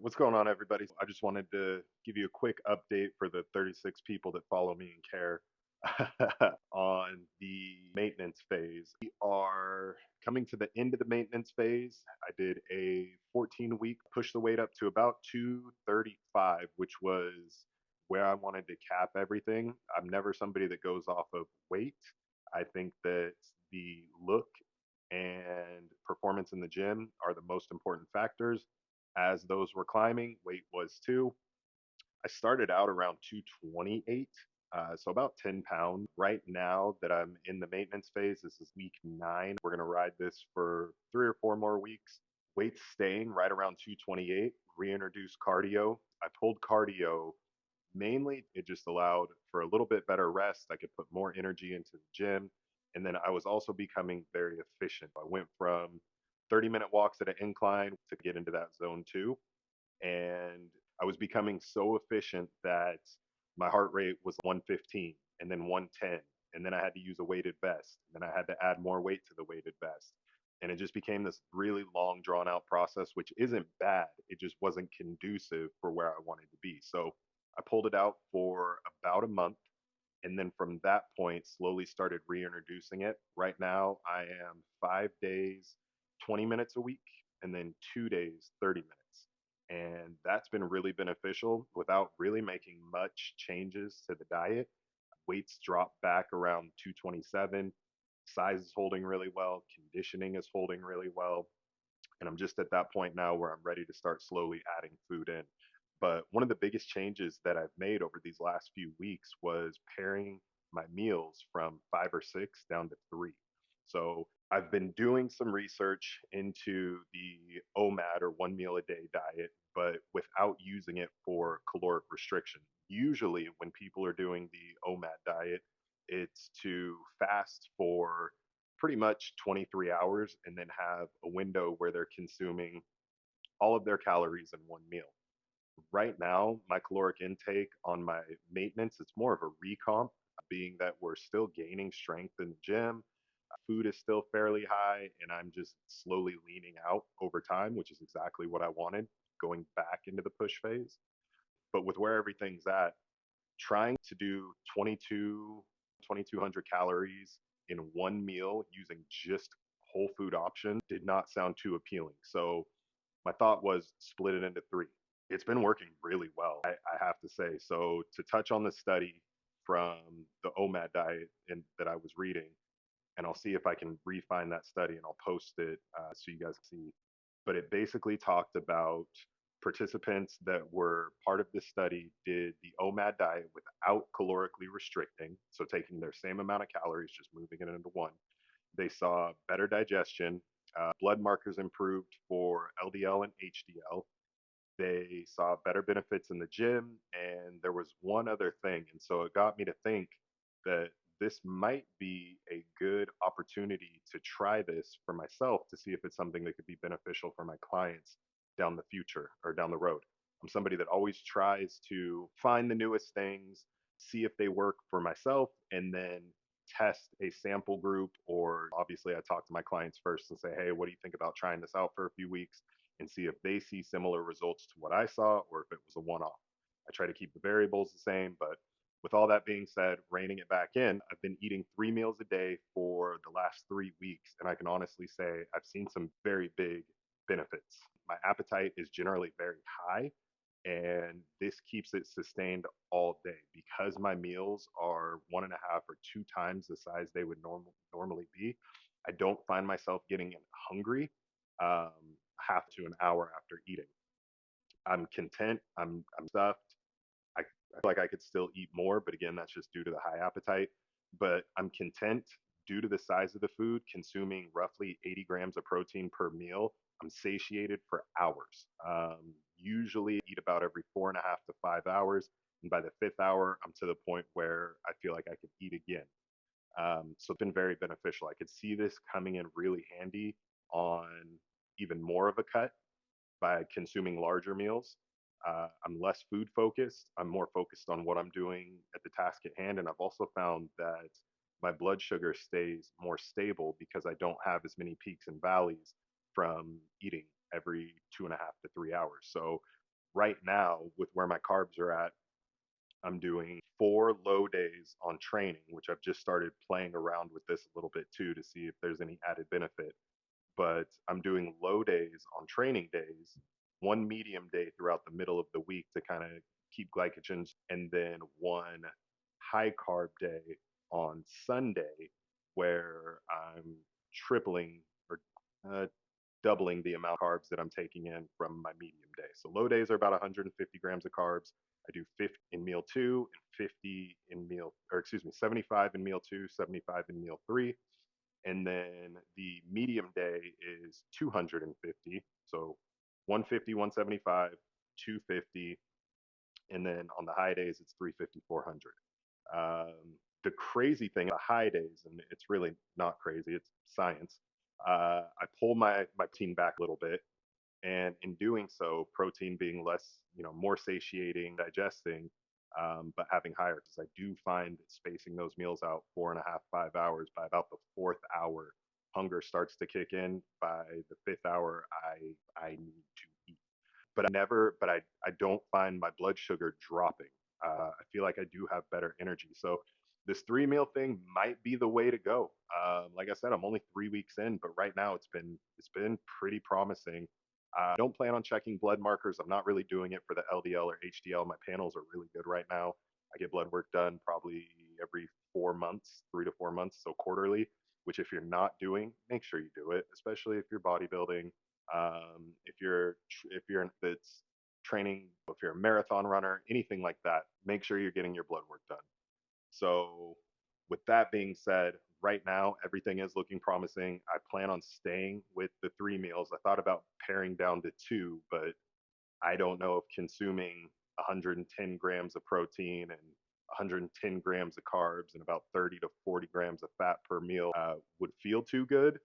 What's going on, everybody? I just wanted to give you a quick update for the 36 people that follow me and care on the maintenance phase. We are coming to the end of the maintenance phase. I did a 14-week push the weight up to about 235, which was where I wanted to cap everything. I'm never somebody that goes off of weight. I think that the look and performance in the gym are the most important factors. As those were climbing, weight was too. I started out around 228, so about 10 pounds. Right now that I'm in the maintenance phase, this is week 9. We're going to ride this for 3 or 4 more weeks. Weight staying right around 228, reintroduce cardio. I pulled cardio mainly, it just allowed for a little bit better rest. I could put more energy into the gym. And then I was also becoming very efficient. I went from 30-minute walks at an incline to get into that zone 2. And I was becoming so efficient that my heart rate was 115 and then 110. And then I had to use a weighted vest. And then I had to add more weight to the weighted vest. And it just became this really long, drawn out process, which isn't bad. It just wasn't conducive for where I wanted to be. So I pulled it out for about a month. And then from that point, slowly started reintroducing it. Right now, I am 5 days, 20 minutes a week, and then 2 days, 30 minutes. And that's been really beneficial without really making much changes to the diet. Weights drop back around 227. Size is holding really well. Conditioning is holding really well. And I'm just at that point now where I'm ready to start slowly adding food in. But one of the biggest changes that I've made over these last few weeks was paring my meals from 5 or 6 down to 3. So I've been doing some research into the OMAD or 1 meal a day diet, but without using it for caloric restriction. Usually, when people are doing the OMAD diet, it's to fast for pretty much 23 hours and then have a window where they're consuming all of their calories in one meal. Right now, my caloric intake on my maintenance, it's more of a recomp, being that we're still gaining strength in the gym. Food is still fairly high, and I'm just slowly leaning out over time, which is exactly what I wanted, going back into the push phase. But with where everything's at, trying to do 2,200 calories in one meal using just whole food options did not sound too appealing. So my thought was split it into 3. It's been working really well, I have to say. So to touch on the study from the OMAD diet that I was reading, and I'll see if I can refine that study and I'll post it so you guys can see. But it basically talked about participants that were part of this study did the OMAD diet without calorically restricting, so taking their same amount of calories, just moving it into one. They saw better digestion, blood markers improved for LDL and HDL. They saw better benefits in the gym, and there was one other thing. And so it got me to think that this might be a good opportunity to try this for myself to see if it's something that could be beneficial for my clients down the future or down the road. I'm somebody that always tries to find the newest things, see if they work for myself, and then test a sample group. Or obviously, I talk to my clients first and say, hey, what do you think about trying this out for a few weeks? And see if they see similar results to what I saw or if it was a one off. I try to keep the variables the same, but with all that being said, reining it back in, I've been eating 3 meals a day for the last 3 weeks. And I can honestly say I've seen some very big benefits. My appetite is generally very high, and this keeps it sustained all day because my meals are 1.5 or 2 times the size they would normally be. I don't find myself getting hungry um, half to an hour after eating. I'm content. I'm stuffed. I feel like I could still eat more, but again, that's just due to the high appetite. But I'm content due to the size of the food, consuming roughly 80 grams of protein per meal. I'm satiated for hours. Usually eat about every 4.5 to 5 hours. And by the fifth hour, I'm to the point where I feel like I could eat again. So it's been very beneficial. I could see this coming in really handy on even more of a cut by consuming larger meals. I'm less food focused. I'm more focused on what I'm doing at the task at hand. And I've also found that my blood sugar stays more stable because I don't have as many peaks and valleys from eating every 2.5 to 3 hours. So right now, with where my carbs are at, I'm doing 4 low days on training, which I've just started playing around with this a little bit too to see if there's any added benefit. But I'm doing low days on training days, one medium day throughout the middle of the week to kind of keep glycogen, and then one high carb day on Sunday where I'm tripling or uh, doubling the amount of carbs that I'm taking in from my medium day. So low days are about 150 grams of carbs. I do 50 in meal two and 50 in meal, or excuse me, 75 in meal two, 75 in meal three. And then the medium day is 250. So 150, 175, 250. And then on the high days, it's 350, 400. The crazy thing, the high days, and it's really not crazy, it's science. I pull my protein back a little bit, and in doing so, protein being less, more satiating, digesting, but having higher, because I do find that spacing those meals out 4.5, 5 hours, by about the fourth hour, hunger starts to kick in. By the fifth hour, I need to eat. But I don't find my blood sugar dropping. I feel like I do have better energy. So this 3 meal thing might be the way to go. Like I said, I'm only 3 weeks in, but right now it's been pretty promising. I don't plan on checking blood markers. I'm not really doing it for the LDL or HDL. My panels are really good right now. I get blood work done probably every 4 months, 3 to 4 months, so quarterly. Which, if you're not doing, make sure you do it, especially if you're bodybuilding. If it's training, if you're a marathon runner, anything like that, make sure you're getting your blood work done. So, with that being said, right now everything is looking promising. I plan on staying with the 3 meals. I thought about paring down to two, but I don't know if consuming 110 grams of protein and 110 grams of carbs and about 30 to 40 grams of fat per meal would feel too good.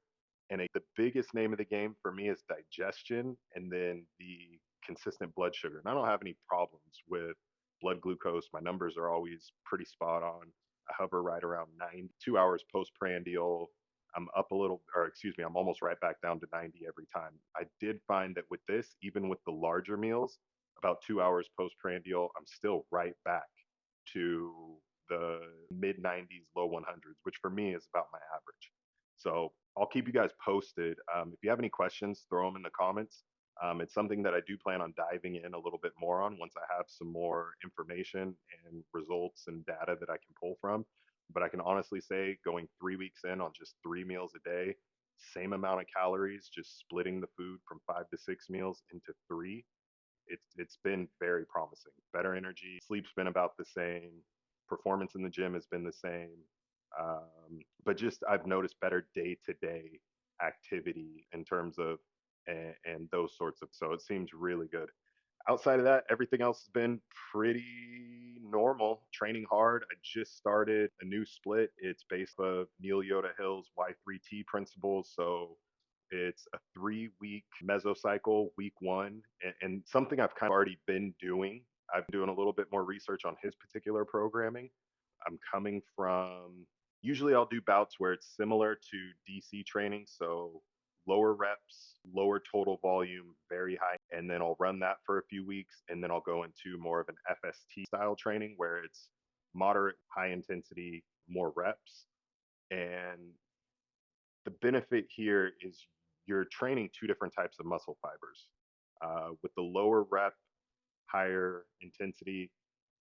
And the biggest name of the game for me is digestion and then the consistent blood sugar. And I don't have any problems with blood glucose. My numbers are always pretty spot on. I hover right around 2 hours postprandial. I'm up a little, or excuse me, I'm almost right back down to 90 every time. I did find that with this, even with the larger meals, about 2 hours postprandial, I'm still right back to the mid 90s, low 100s, which for me is about my average. So I'll keep you guys posted. If you have any questions, throw them in the comments. It's something that I do plan on diving in a little bit more on once I have some more information and results and data that I can pull from. But I can honestly say, going 3 weeks in on just 3 meals a day, same amount of calories, just splitting the food from 5 to 6 meals into three, it's been very promising. Better energy, sleep's been about the same, performance in the gym has been the same. But just I've noticed better day to day activity in terms of and those sorts of, so it seems really good. Outside of that, everything else has been pretty normal. Training hard. I just started a new split. It's based off Neil Yoda Hill's Y3T principles. So it's a 3 week mesocycle, week one, and something I've kind of already been doing. I've been doing a little bit more research on his particular programming. I'm coming from, usually I'll do bouts where it's similar to DC training. So lower reps, lower total volume, very high. And then I'll run that for a few weeks. And then I'll go into more of an FST style training where it's moderate, high intensity, more reps. And the benefit here is you're training two different types of muscle fibers. With the lower rep, higher intensity,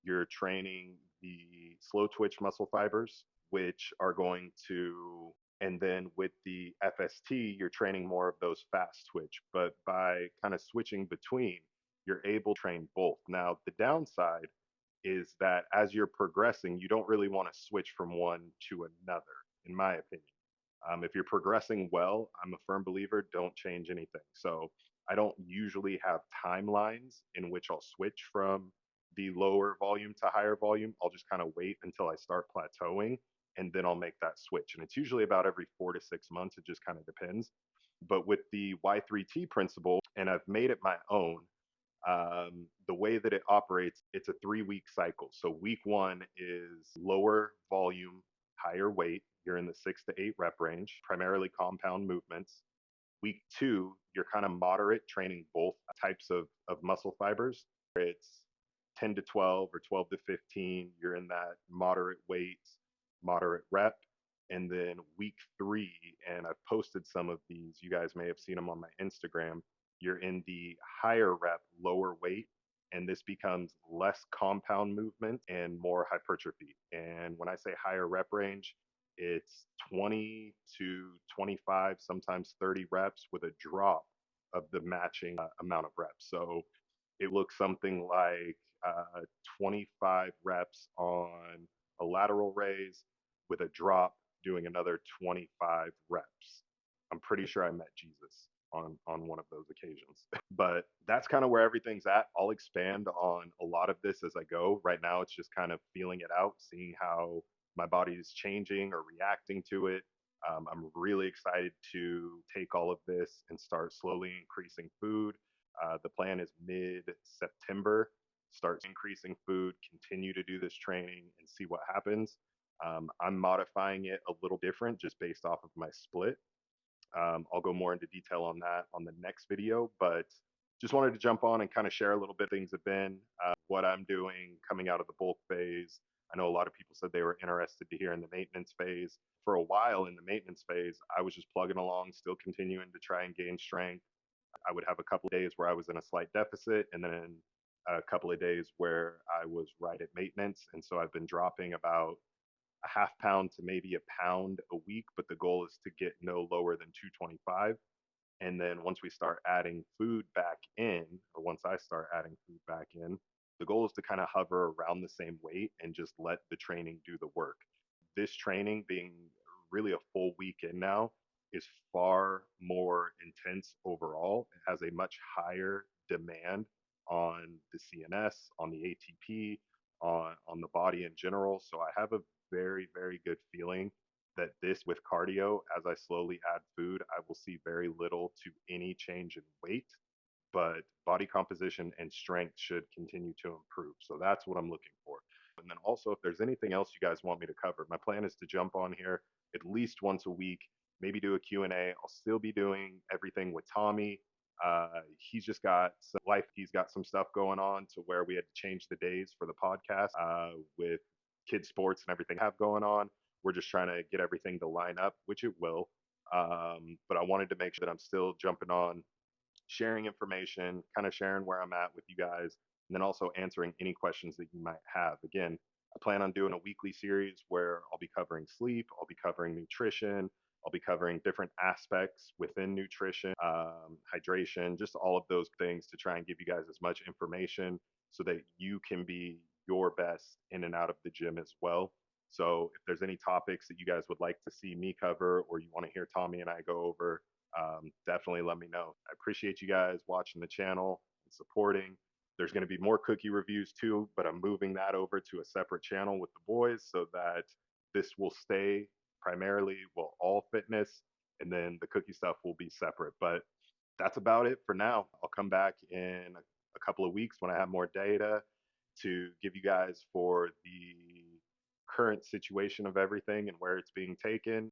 you're training the slow twitch muscle fibers, which are going to, and then with the FST, you're training more of those fast twitch. But by kind of switching between, you're able to train both. Now, the downside is that as you're progressing, you don't really want to switch from one to another, in my opinion. If you're progressing well, I'm a firm believer, don't change anything. So I don't usually have timelines in which I'll switch from the lower volume to higher volume. I'll just kind of wait until I start plateauing and then I'll make that switch. And it's usually about every 4 to 6 months. It just kind of depends. But with the Y3T principle, and I've made it my own, the way that it operates, it's a 3 week cycle. So week one is lower volume, higher weight. You're in the 6 to 8 rep range, primarily compound movements. Week two, you're kind of moderate, training both types of muscle fibers. It's 10 to 12 or 12 to 15. You're in that moderate weight, moderate rep. And then week three, and I've posted some of these, you guys may have seen them on my Instagram. You're in the higher rep, lower weight, and this becomes less compound movement and more hypertrophy. And when I say higher rep range, it's 20 to 25, sometimes 30 reps with a drop of the matching amount of reps. So it looks something like 25 reps on a lateral raise with a drop doing another 25 reps. I'm pretty sure I met Jesus on one of those occasions. But that's kind of where everything's at. I'll expand on a lot of this as I go. Right now, it's just kind of feeling it out, seeing how my body is changing or reacting to it. I'm really excited to take all of this and start slowly increasing food. The plan is mid September, start increasing food, continue to do this training and see what happens. I'm modifying it a little different just based off of my split. I'll go more into detail on that on the next video, but just wanted to jump on and kind of share a little bit things have been, what I'm doing coming out of the bulk phase. I know a lot of people said they were interested to hear in the maintenance phase. For a while in the maintenance phase, I was just plugging along, still continuing to try and gain strength. I would have a couple of days where I was in a slight deficit, and then a couple of days where I was right at maintenance. And so I've been dropping about a half pound to maybe a pound a week, but the goal is to get no lower than 225. And then once we start adding food back in, or once I start adding food back in, the goal is to kind of hover around the same weight and just let the training do the work. This training being really a full week in now is far more intense overall. It has a much higher demand on the CNS, on the ATP, on the body in general. So I have a very, very good feeling that this with cardio, as I slowly add food, I will see very little to any change in weight, but body composition and strength should continue to improve. So that's what I'm looking for. And then also, if there's anything else you guys want me to cover, my plan is to jump on here at least once a week, maybe do a Q&A. I'll still be doing everything with Tommy. He's just got some life. He's got some stuff going on to where we had to change the days for the podcast with kids sports and everything I have going on. We're just trying to get everything to line up, which it will. But I wanted to make sure that I'm still jumping on, sharing information, kind of sharing where I'm at with you guys, and then also answering any questions that you might have. Again, I plan on doing a weekly series where I'll be covering sleep, I'll be covering nutrition, I'll be covering different aspects within nutrition, hydration, just all of those things to try and give you guys as much information so that you can be your best in and out of the gym as well. So if there's any topics that you guys would like to see me cover or you want to hear Tommy and I go over, definitely let me know. I appreciate you guys watching the channel and supporting. There's going to be more cookie reviews too, but I'm moving that over to a separate channel with the boys so that this will stay primarily, well, all fitness, and then the cookie stuff will be separate. But that's about it for now. I'll come back in a couple of weeks when I have more data to give you guys for the current situation of everything and where it's being taken.